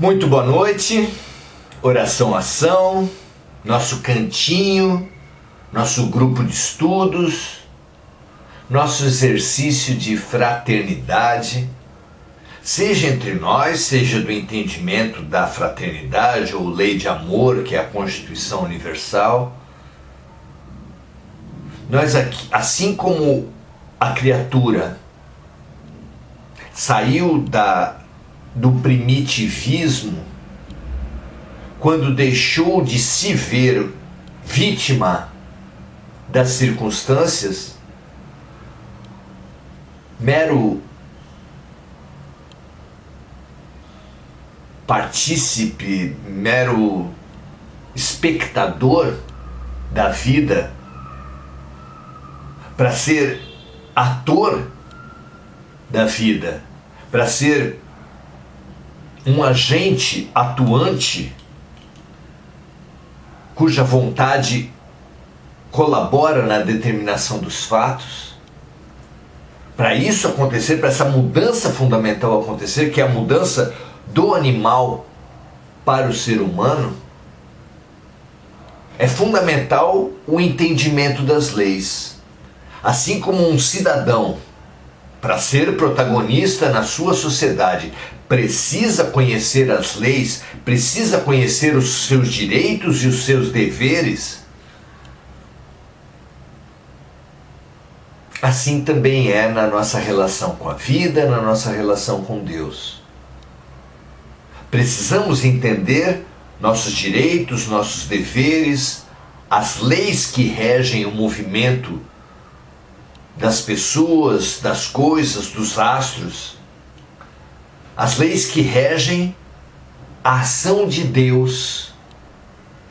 Muito boa noite, oração ação, nosso cantinho, nosso grupo de estudos, nosso exercício de fraternidade, seja entre nós, seja do entendimento da fraternidade ou lei de amor, que é a Constituição Universal. Nós aqui, assim como a criatura saiu do primitivismo quando deixou de se ver vítima das circunstâncias, mero partícipe, mero espectador da vida, para ser ator da vida, para ser um agente atuante cuja vontade colabora na determinação dos fatos. Para isso acontecer, para essa mudança fundamental acontecer, que é a mudança do animal para o ser humano, é fundamental o entendimento das leis. Assim como um cidadão, para ser protagonista na sua sociedade, precisa conhecer as leis, precisa conhecer os seus direitos e os seus deveres, assim também é na nossa relação com a vida, na nossa relação com Deus. Precisamos entender nossos direitos, nossos deveres, as leis que regem o movimento das pessoas, das coisas, dos astros, as leis que regem a ação de Deus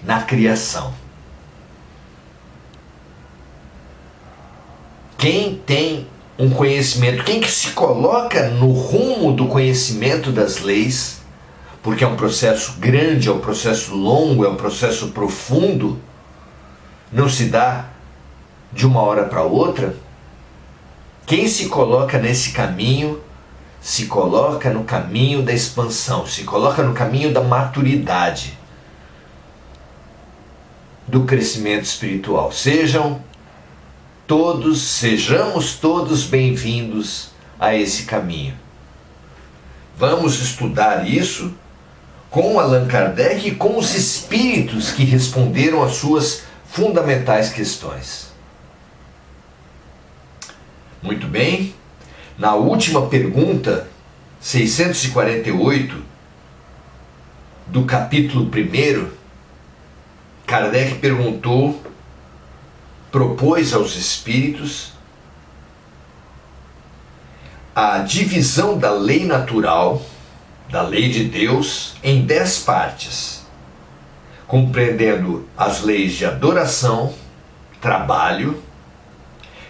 na criação. Quem tem um conhecimento, quem que se coloca no rumo do conhecimento das leis, porque é um processo grande, é um processo longo, é um processo profundo, não se dá de uma hora para outra. Quem se coloca nesse caminho, se coloca no caminho da expansão, se coloca no caminho da maturidade, do crescimento espiritual. Sejamos todos bem-vindos a esse caminho. Vamos estudar isso com Allan Kardec e com os espíritos que responderam às suas fundamentais questões. Muito bem. Na última pergunta, 648, do capítulo 1, Kardec propôs aos espíritos a divisão da lei natural, da lei de Deus, em 10 partes, compreendendo as leis de adoração, trabalho,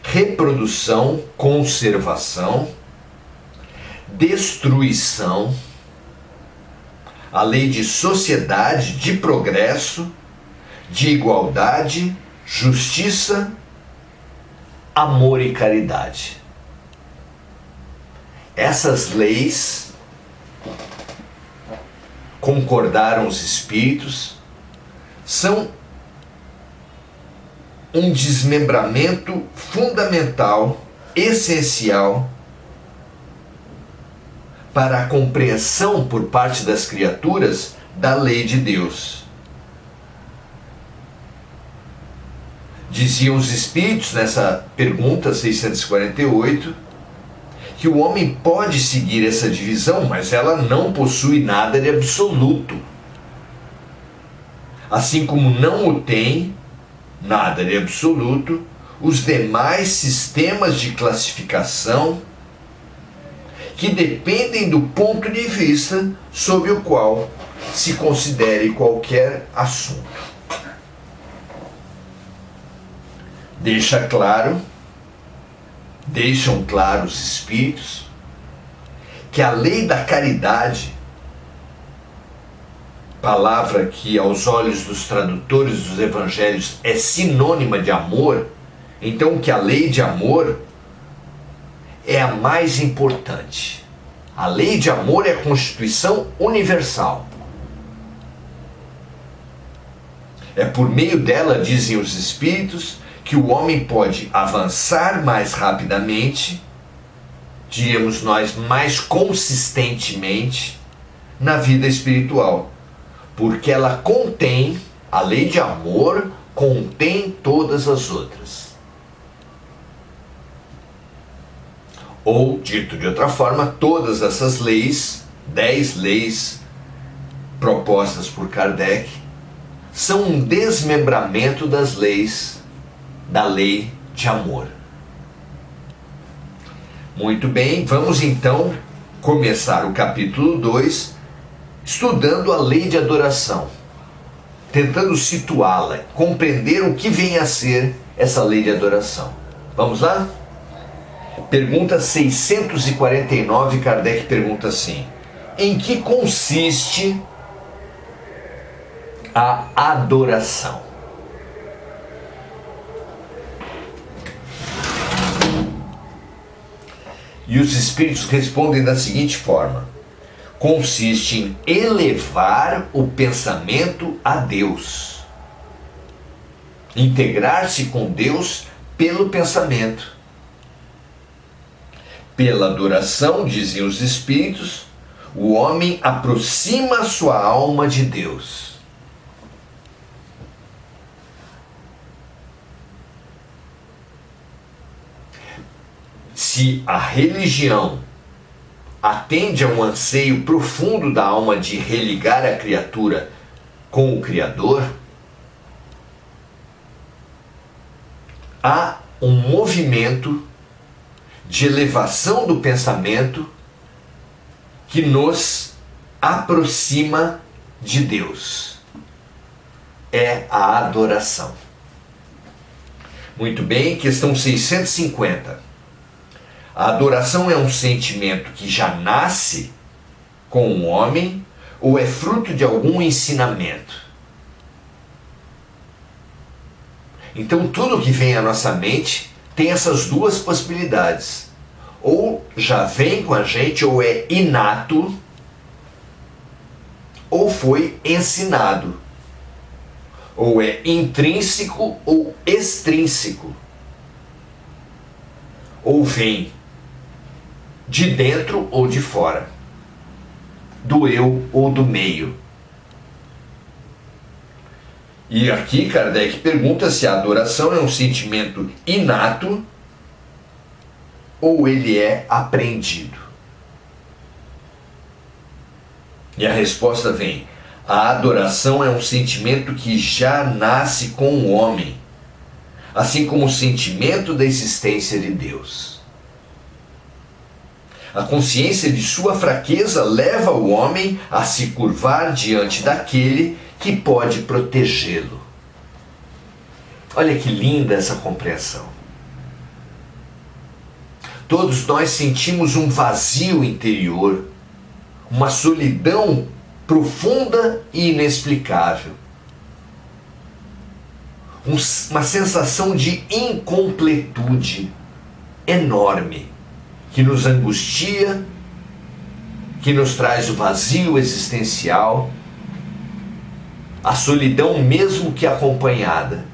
reprodução, conservação, destruição, a lei de sociedade, de progresso, de igualdade, justiça, amor e caridade. Essas leis, concordaram os espíritos, são um desmembramento fundamental, essencial, para a compreensão por parte das criaturas da lei de Deus. Diziam os espíritos nessa pergunta 648 que o homem pode seguir essa divisão, mas ela não possui nada de absoluto. Assim como não o tem nada de absoluto os demais sistemas de classificação que dependem do ponto de vista sob o qual se considere qualquer assunto. Deixam claro os espíritos que a lei da caridade, palavra que aos olhos dos tradutores dos evangelhos é sinônima de amor, então que a lei de amor é a mais importante. A lei de amor é a Constituição Universal. É por meio dela, dizem os espíritos, que o homem pode avançar mais rapidamente, diríamos nós, mais consistentemente na vida espiritual, porque ela contém, a lei de amor contém todas as outras. Ou, dito de outra forma, todas essas leis, 10 leis propostas por Kardec, são um desmembramento das leis, da lei de amor. Muito bem, vamos então começar o capítulo 2, estudando a lei de adoração, tentando situá-la, compreender o que vem a ser essa lei de adoração. Vamos lá? Pergunta 649, Kardec pergunta assim: em que consiste a adoração? E os espíritos respondem da seguinte forma: consiste em elevar o pensamento a Deus, integrar-se com Deus pelo pensamento. Pela adoração, dizem os espíritos, o homem aproxima sua alma de Deus. Se a religião atende a um anseio profundo da alma de religar a criatura com o Criador, há um movimento de elevação do pensamento que nos aproxima de Deus. É a adoração. Muito bem, questão 650. A adoração é um sentimento que já nasce com o homem ou é fruto de algum ensinamento? Então tudo que vem à nossa mente tem essas duas possibilidades. Ou já vem com a gente, ou é inato, ou foi ensinado. Ou é intrínseco ou extrínseco. Ou vem de dentro ou de fora, do eu ou do meio. E aqui Kardec pergunta se a adoração é um sentimento inato ou ele é aprendido. E a resposta vem: a adoração é um sentimento que já nasce com o homem, assim como o sentimento da existência de Deus. A consciência de sua fraqueza leva o homem a se curvar diante daquele que pode protegê-lo. Olha que linda essa compreensão. Todos nós sentimos um vazio interior, uma solidão profunda e inexplicável. Uma sensação de incompletude enorme, que nos angustia, que nos traz o vazio existencial, a solidão mesmo que acompanhada.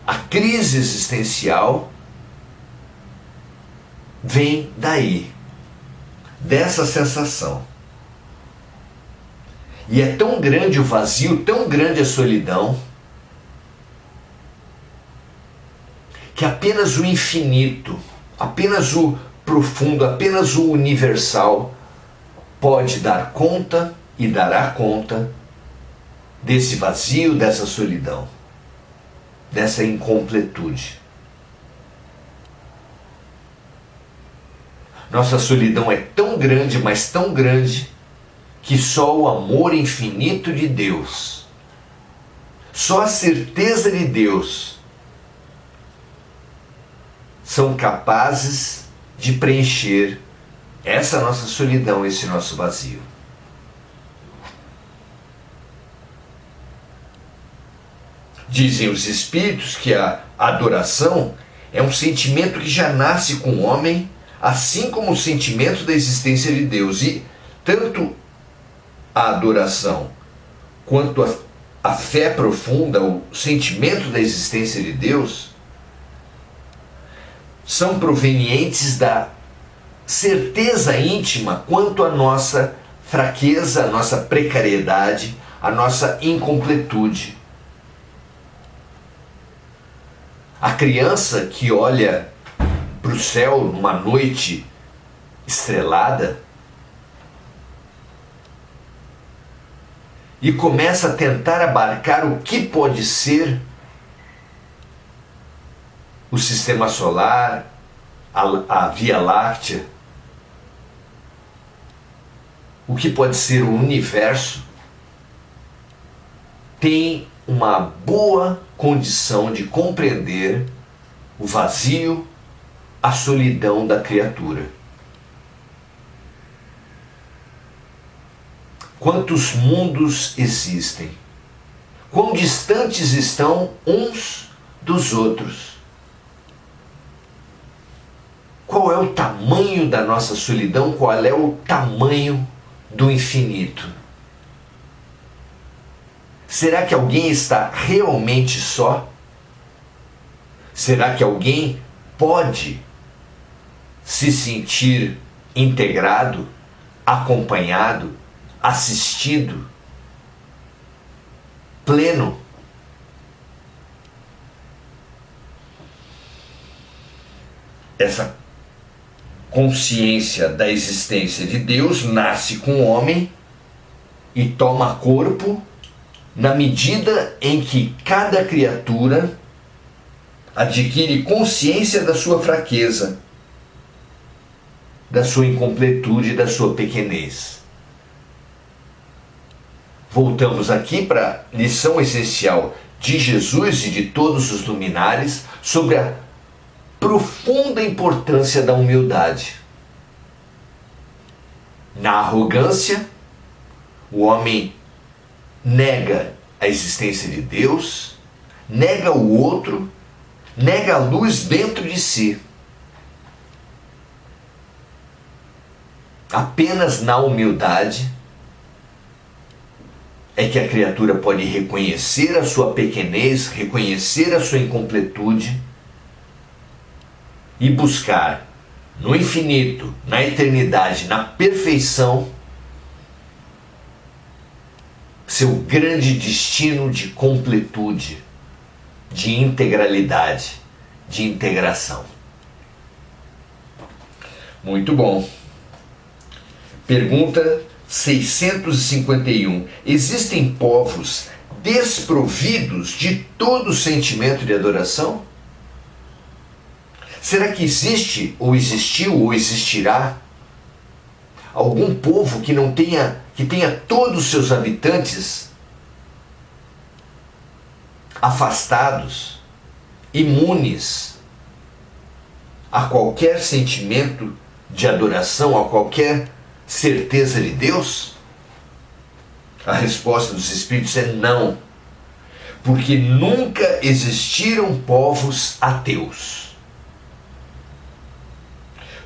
A crise existencial vem daí, dessa sensação. E é tão grande o vazio, tão grande a solidão, que apenas o infinito, apenas o profundo, apenas o universal pode dar conta e dará conta desse vazio, dessa solidão, dessa incompletude. Nossa solidão é tão grande, mas tão grande, que só o amor infinito de Deus, só a certeza de Deus são capazes de preencher essa nossa solidão, esse nosso vazio. Dizem os espíritos que a adoração é um sentimento que já nasce com o homem, assim como o sentimento da existência de Deus. E tanto a adoração quanto a fé profunda, o sentimento da existência de Deus, são provenientes da certeza íntima quanto à nossa fraqueza, a nossa precariedade, a nossa incompletude. A criança que olha para o céu numa noite estrelada e começa a tentar abarcar o que pode ser o sistema solar, a Via Láctea, o que pode ser o universo, tem uma boa condição de compreender o vazio, a solidão da criatura. Quantos mundos existem? Quão distantes estão uns dos outros? Qual é o tamanho da nossa solidão? Qual é o tamanho do infinito? Será que alguém está realmente só? Será que alguém pode se sentir integrado, acompanhado, assistido, pleno? Essa consciência da existência de Deus nasce com o homem e toma corpo na medida em que cada criatura adquire consciência da sua fraqueza, da sua incompletude, da sua pequenez. Voltamos aqui para a lição essencial de Jesus e de todos os luminares sobre a profunda importância da humildade. Na arrogância, o homem nega a existência de Deus, nega o outro, nega a luz dentro de si. Apenas na humildade é que a criatura pode reconhecer a sua pequenez, reconhecer a sua incompletude e buscar no infinito, na eternidade, na perfeição, seu grande destino de completude, de integralidade, de integração. Muito bom. Pergunta 651. Existem povos desprovidos de todo sentimento de adoração? Será que existe, ou existiu, ou existirá algum povo que não tenha, que tenha todos os seus habitantes afastados, imunes a qualquer sentimento de adoração, a qualquer certeza de Deus? A resposta dos Espíritos é não, porque nunca existiram povos ateus.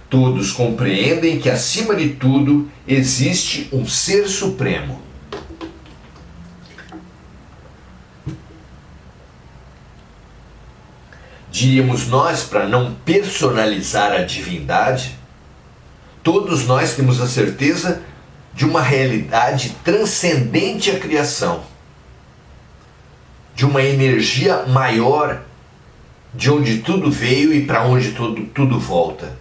Todos compreendem que, acima de tudo, existe um ser supremo. Diríamos nós, para não personalizar a divindade, todos nós temos a certeza de uma realidade transcendente à criação, de uma energia maior, de onde tudo veio e para onde tudo volta,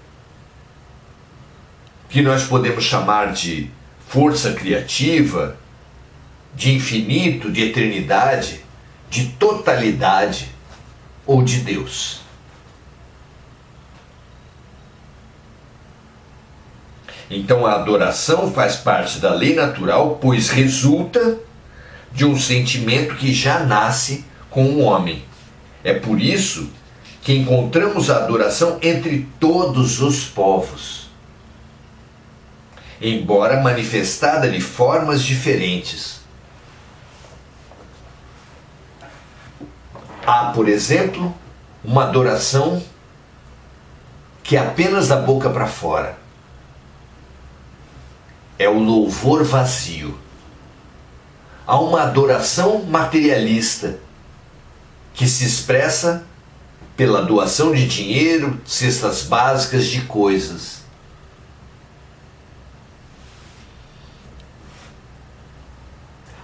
que nós podemos chamar de força criativa, de infinito, de eternidade, de totalidade ou de Deus. Então a adoração faz parte da lei natural, pois resulta de um sentimento que já nasce com o homem. É por isso que encontramos a adoração entre todos os povos, embora manifestada de formas diferentes. Há, por exemplo, uma adoração que é apenas da boca para fora. É o louvor vazio. Há uma adoração materialista que se expressa pela doação de dinheiro, cestas básicas de coisas.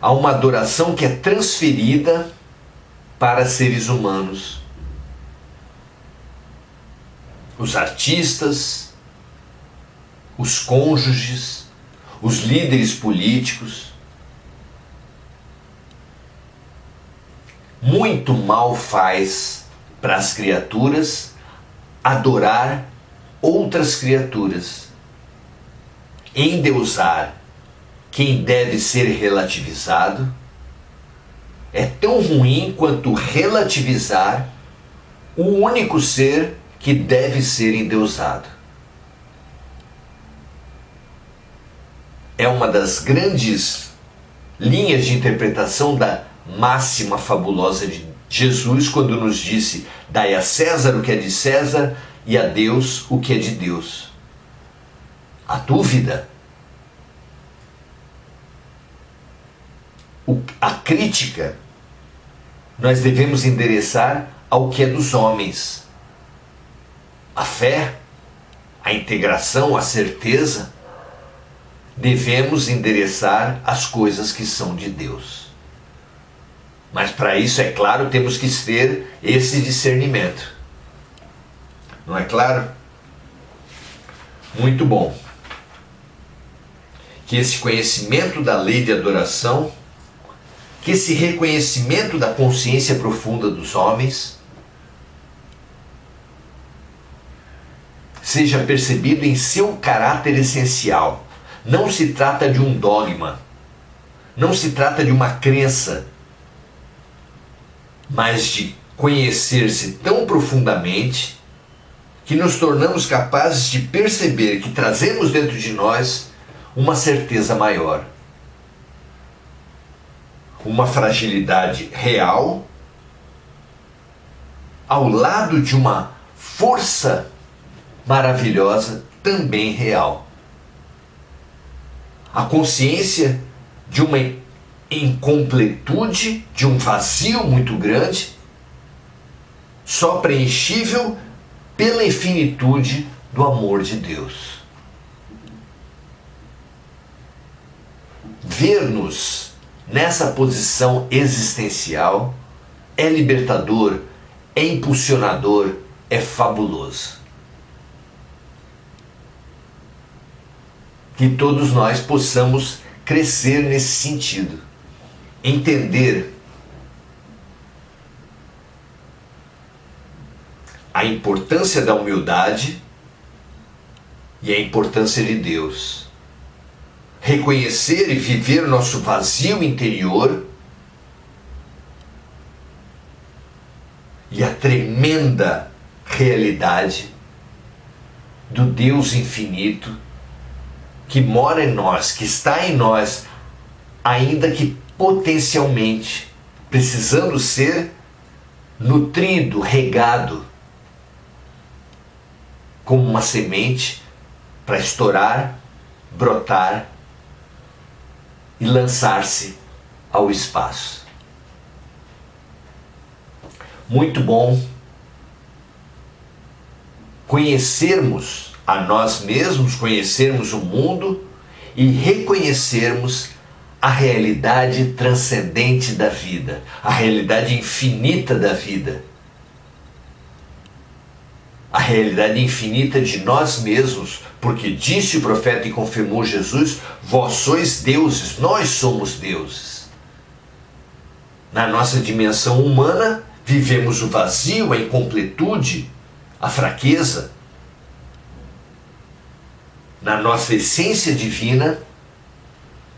Há uma adoração que é transferida para seres humanos. Os artistas, os cônjuges, os líderes políticos. Muito mal faz para as criaturas adorar outras criaturas, endeusar quem deve ser relativizado. É tão ruim quanto relativizar o único ser que deve ser endeusado. É uma das grandes linhas de interpretação da máxima fabulosa de Jesus, quando nos disse: dai a César o que é de César e a Deus o que é de Deus. A dúvida, a crítica, nós devemos endereçar ao que é dos homens. A fé, a integração, a certeza, devemos endereçar as coisas que são de Deus. Mas para isso, é claro, temos que ter esse discernimento. Não é claro? Muito bom. Que esse conhecimento da lei de adoração, que esse reconhecimento da consciência profunda dos homens seja percebido em seu caráter essencial. Não se trata de um dogma, não se trata de uma crença, mas de conhecer-se tão profundamente que nos tornamos capazes de perceber que trazemos dentro de nós uma certeza maior, uma fragilidade real, ao lado de uma força maravilhosa também real. A consciência de uma incompletude, de um vazio muito grande, só preenchível pela infinitude do amor de Deus. Ver-nos nessa posição existencial é libertador, é impulsionador, é fabuloso. Que todos nós possamos crescer nesse sentido, entender a importância da humildade e a importância de Deus, reconhecer e viver nosso vazio interior e a tremenda realidade do Deus infinito que mora em nós, que está em nós, ainda que potencialmente precisando ser nutrido, regado, como uma semente para estourar, brotar e lançar-se ao espaço. Muito bom conhecermos a nós mesmos, conhecermos o mundo e reconhecermos a realidade transcendente da vida, a realidade infinita da vida, a realidade infinita de nós mesmos, porque disse o profeta e confirmou Jesus: vós sois deuses, nós somos deuses. Na nossa dimensão humana, vivemos o vazio, a incompletude, a fraqueza. Na nossa essência divina,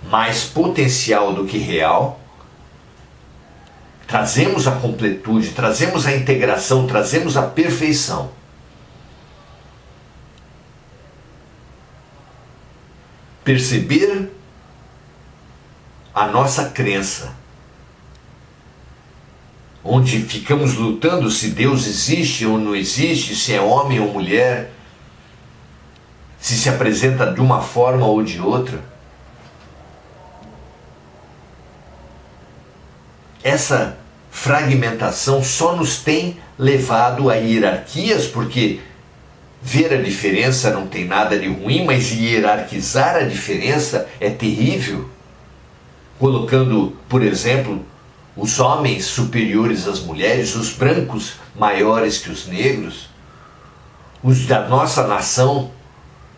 mais potencial do que real, trazemos a completude, trazemos a integração, trazemos a perfeição. Perceber a nossa crença, onde ficamos lutando se Deus existe ou não existe, se é homem ou mulher, se apresenta de uma forma ou de outra. essa fragmentação só nos tem levado a hierarquias, porque ver a diferença não tem nada de ruim, mas hierarquizar a diferença é terrível, colocando, por exemplo, os homens superiores às mulheres, os brancos maiores que os negros, os da nossa nação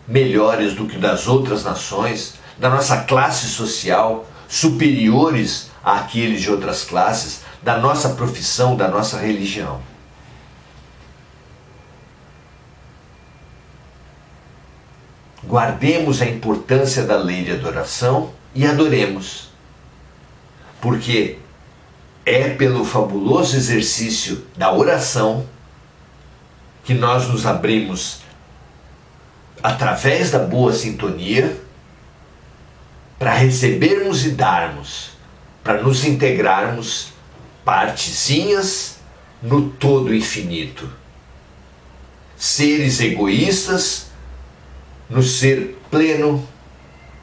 melhores do que das outras nações, da nossa classe social superiores àqueles de outras classes, da nossa profissão, da nossa religião. Guardemos a importância da lei de adoração e adoremos, porque é pelo fabuloso exercício da oração que nós nos abrimos através da boa sintonia para recebermos e darmos, para nos integrarmos partezinhas no todo infinito. Seres egoístas no ser pleno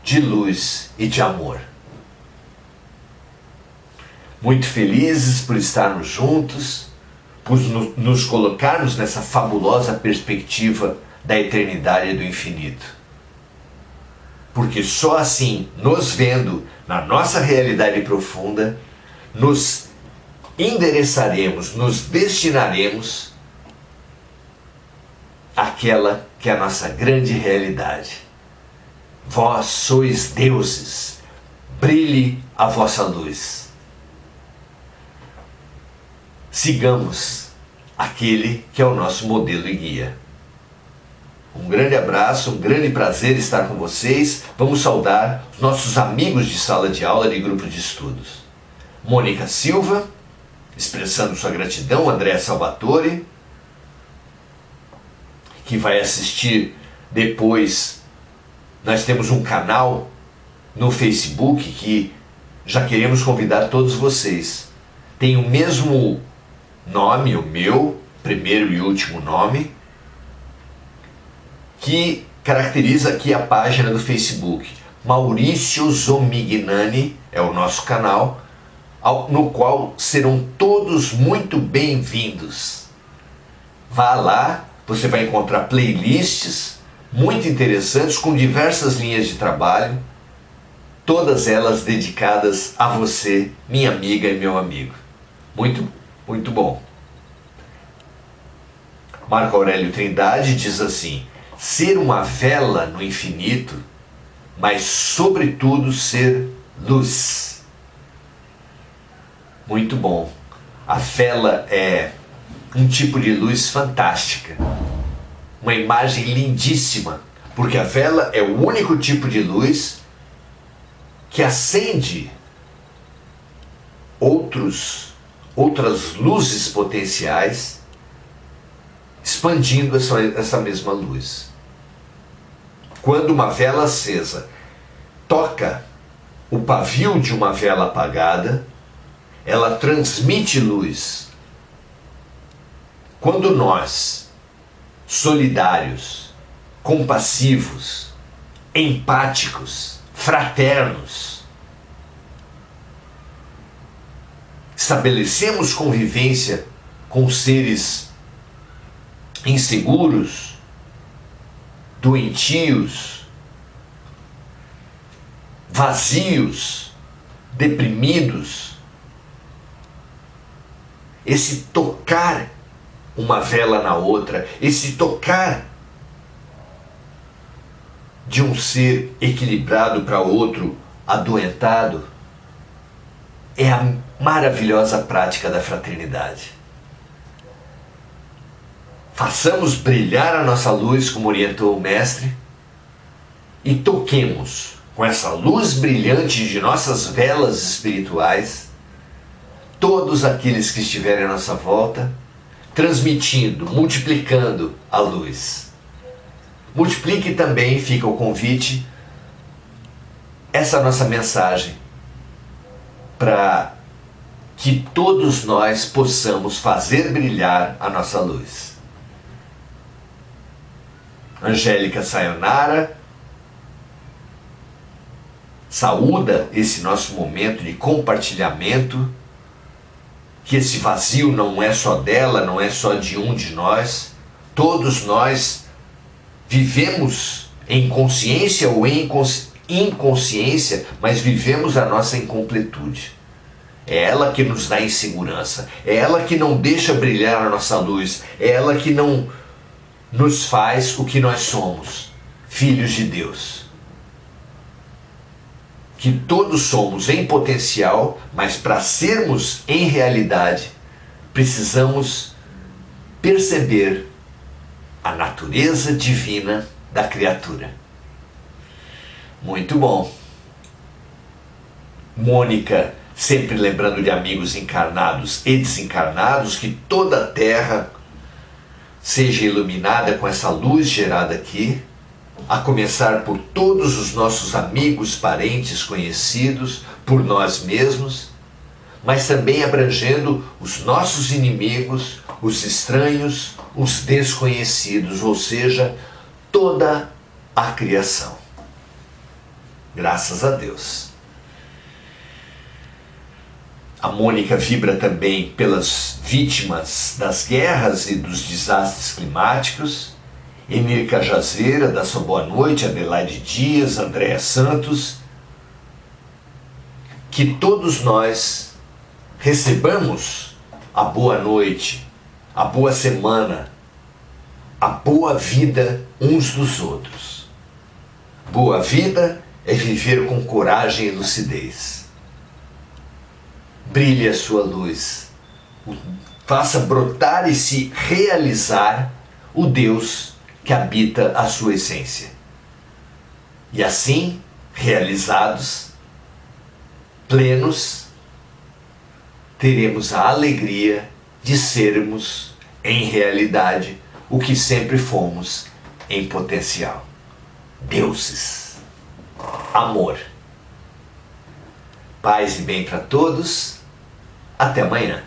de luz e de amor. Muito felizes por estarmos juntos, por nos colocarmos nessa fabulosa perspectiva da eternidade e do infinito. Porque só assim, nos vendo na nossa realidade profunda, nos endereçaremos, nos destinaremos àquela que é a nossa grande realidade. Vós sois deuses, brilhe a vossa luz. Sigamos aquele que é o nosso modelo e guia. Um grande abraço, um grande prazer estar com vocês. Vamos saudar os nossos amigos de sala de aula de grupo de estudos. Mônica Silva, expressando sua gratidão, Andréa Salvatore, que vai assistir depois. Nós temos um canal no Facebook que já queremos convidar todos vocês. Tem o mesmo nome, o meu primeiro e último nome, que caracteriza aqui a página do Facebook. Maurício Zomignani é o nosso canal, no qual serão todos muito bem-vindos. Vá lá, você vai encontrar playlists muito interessantes com diversas linhas de trabalho, todas elas dedicadas a você, minha amiga e meu amigo. Muito, muito bom. Marco Aurélio Trindade diz assim: ser uma vela no infinito, mas sobretudo ser luz. Muito bom. A vela é um tipo de luz fantástica, uma imagem lindíssima, porque a vela é o único tipo de luz que acende outras luzes potenciais, expandindo essa mesma luz. Quando uma vela acesa toca o pavio de uma vela apagada, ela transmite luz. Quando nós, solidários, compassivos, empáticos, fraternos, estabelecemos convivência com seres inseguros, doentios, vazios, deprimidos, esse tocar uma vela na outra, esse tocar de um ser equilibrado para outro adoentado, é a maravilhosa prática da fraternidade. Façamos brilhar a nossa luz, como orientou o Mestre, e toquemos com essa luz brilhante de nossas velas espirituais todos aqueles que estiverem à nossa volta, transmitindo, multiplicando a luz. Multiplique também, fica o convite, essa nossa mensagem, para que todos nós possamos fazer brilhar a nossa luz. Angélica Sayonara saúda esse nosso momento de compartilhamento que esse vazio não é só dela, não é só de um de nós. Todos nós vivemos em consciência ou em inconsciência, mas vivemos a nossa incompletude. É ela que nos dá insegurança, é ela que não deixa brilhar a nossa luz, é ela que não nos faz o que nós somos, filhos de Deus. Que todos somos em potencial, mas para sermos em realidade, precisamos perceber a natureza divina da criatura. Muito bom. Mônica, sempre lembrando de amigos encarnados e desencarnados, que toda a Terra seja iluminada com essa luz gerada aqui, a começar por todos os nossos amigos, parentes, conhecidos, por nós mesmos, mas também abrangendo os nossos inimigos, os estranhos, os desconhecidos, ou seja, toda a criação. Graças a Deus. A Mônica vibra também pelas vítimas das guerras e dos desastres climáticos. Emir Cajazeira dá sua boa noite, Adelaide Dias, Andréa Santos. Que todos nós recebamos a boa noite, a boa semana, a boa vida uns dos outros. Boa vida é viver com coragem e lucidez. Brilhe a sua luz, faça brotar e se realizar o Deus que habita a sua essência. E assim, realizados, plenos, teremos a alegria de sermos, em realidade, o que sempre fomos em potencial. Deuses. Amor. Paz e bem para todos. Até amanhã.